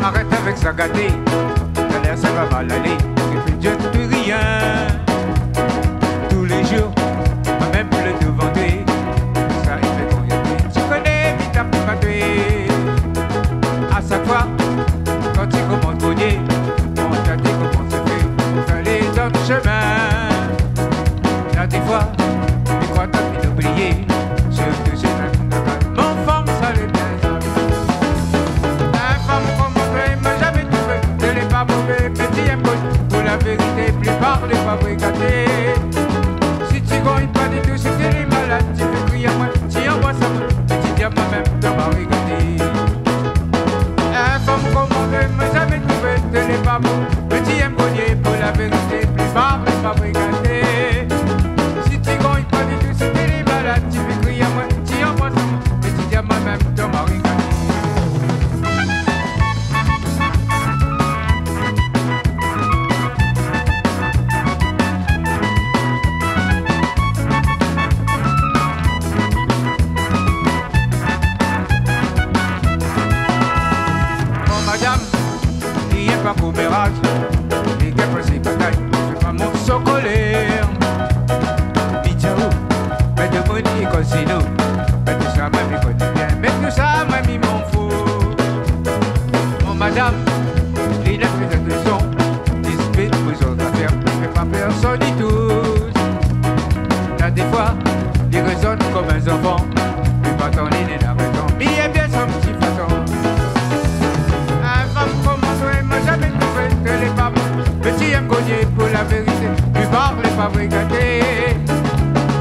arrête avec sa gâtée. T'as l'air ça va mal aller, et puis Dieu ne peut rien. Tous les jours, même le devant-toi, ça il fait qu'on y a plus. Tu connais vite à pas tuer. À chaque fois, quand tu commences à cogner, on t'a dit comment ça fait. Fallait dans le chemin. Là des fois, tu crois que t'as pu l'oublier. Je te jette mon femme, ça l'est bien. Un femme comme moi, m'a jamais trouvé. Elle n'est pas mauvais, petit et bon. Pour la vérité, plus parler, pas brigader. Si tu gagnes pas du tout, c'est que les malades. Tu fais crier à moi, tu envoies ça. Petit diamant même dans ma rigadée. Un femme comme moi, m'a jamais trouvé. Elle n'est pas bon, petit et bon. Pour la vérité, plus parler, pas brigader. Si tu gagnes pas du tout, c'est que les malades. Tu fais crier à moi, tu envoies ça. Petit diamant même dans ma rigadée. Pas pour mirage, les gars passent bataille, c'est pas mon socolaire. Bidjao, mais de mon et casino, mais tout ça, même il connaît bien, mais tout ça, même il m'en fout. Mon madame, il a fait de leçons, dispute aux autres affaires, mais pas personne du tout. Là, des fois, il résonne comme un enfant, mais pas ton ligne et la raison, mais il est bien son petit façon. Jamais trouvé que les pas bons. Petit aime gagner pour la vérité. Tu parles les pas brigader.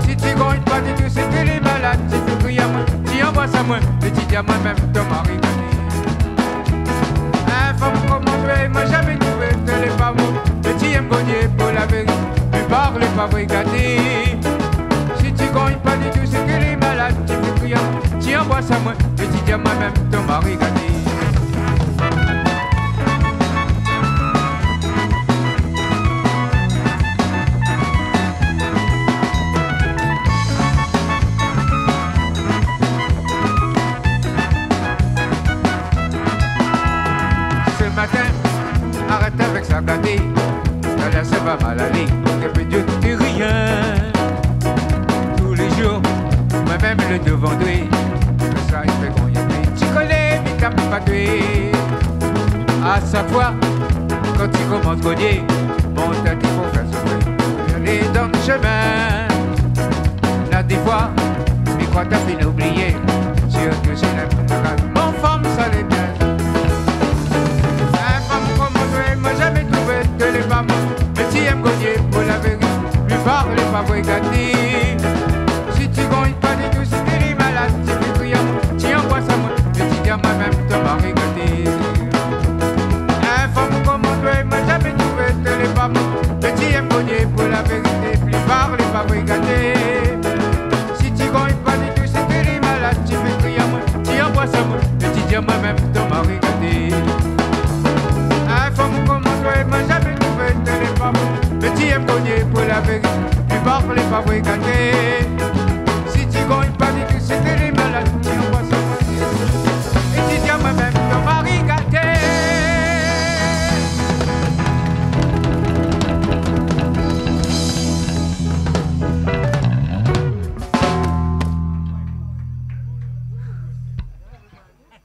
Si tu gagnes pas du tout, c'est que les malades. Tu fais crier à moi, tu envoies ça moi. Petit diamant même dans ma rigadée. Un femme comme moi, m'a jamais trouvé que les pas bons. Petit aime gagner pour la vérité. Tu parles les pas brigader. Si tu gagnes pas du tout, c'est que les malades. Tu fais crier à moi, tu envoies ça moi. Petit diamant même dans ma rigadée. Arrête avec sa gâtée, là ça va mal aller, et puis Dieu ne dit rien. Tous les jours, moi-même le devant toi, ça il fait qu'on y a plus. Tu connais, mais t'as pas tué. À chaque fois, quand tu commences à cogner, mon tête il faut faire souffrir. Aller dans le chemin, là des fois, mais quoi t'as fait l'oublier, surtout c'est la mon femme ça l'est bien. M'a jamais trouvé que les femmes, petit aime gagner pour la vérité, lui parle pas brigader. Si tu gagnes pas du tout, c'est que les malades, tu fais crier à moi, tu envoies ça moi, petit diamant même dans ma rigadée. Un femme comme moi, m'a jamais trouvé que les femmes, petit aime gagner pour la vérité, lui parle pas brigader. Si tu gagnes pas du tout, c'est que les malades, tu fais crier à moi, tu envoies ça moi, petit diamant même dans ma rigadée. Un femme comme moi, m'a jamais trouvé que les femmes. Petit aime gagner pour la vérité, tu parles pas brigader.